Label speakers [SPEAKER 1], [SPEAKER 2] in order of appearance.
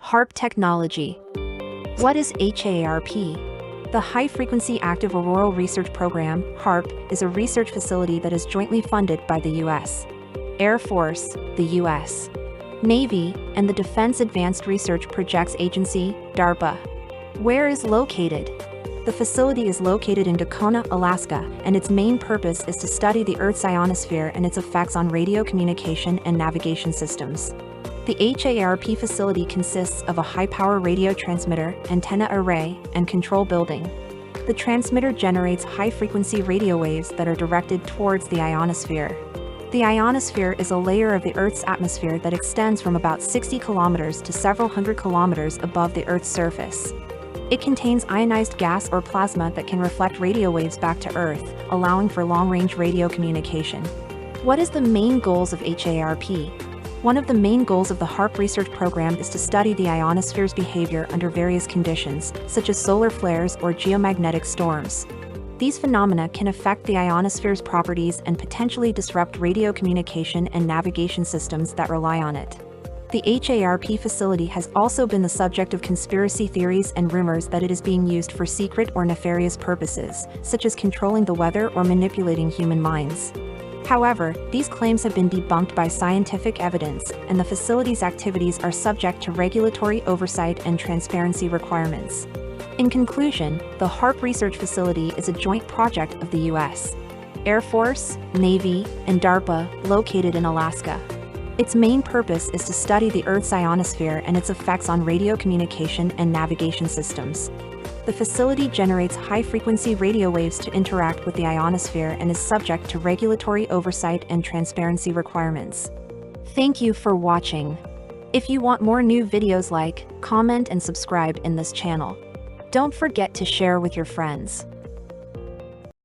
[SPEAKER 1] HAARP technology. What is HAARP? The High Frequency Active Auroral Research Program, HAARP, is a research facility that is jointly funded by the U.S. Air Force, the U.S. Navy, and the Defense Advanced Research Projects Agency, DARPA. Where is located? The facility is located in Dacona, Alaska, and its main purpose is to study the Earth's ionosphere and its effects on radio communication and navigation systems. The HAARP facility consists of a high-power radio transmitter, antenna array, and control building. The transmitter generates high-frequency radio waves that are directed towards the ionosphere. The ionosphere is a layer of the Earth's atmosphere that extends from about 60 kilometers to several hundred kilometers above the Earth's surface. It contains ionized gas or plasma that can reflect radio waves back to Earth, allowing for long-range radio communication. What is the main goals of HAARP? One of the main goals of the HAARP research program is to study the ionosphere's behavior under various conditions, such as solar flares or geomagnetic storms. These phenomena can affect the ionosphere's properties and potentially disrupt radio communication and navigation systems that rely on it. The HAARP facility has also been the subject of conspiracy theories and rumors that it is being used for secret or nefarious purposes, such as controlling the weather or manipulating human minds. However, these claims have been debunked by scientific evidence, and the facility's activities are subject to regulatory oversight and transparency requirements. In conclusion, the HAARP research facility is a joint project of the U.S. Air Force, Navy, and DARPA, located in Alaska. Its main purpose is to study the Earth's ionosphere and its effects on radio communication and navigation systems. The facility generates high-frequency radio waves to interact with the ionosphere and is subject to regulatory oversight and transparency requirements. Thank you for watching. If you want more new videos, like, comment and subscribe in this channel. Don't forget to share with your friends.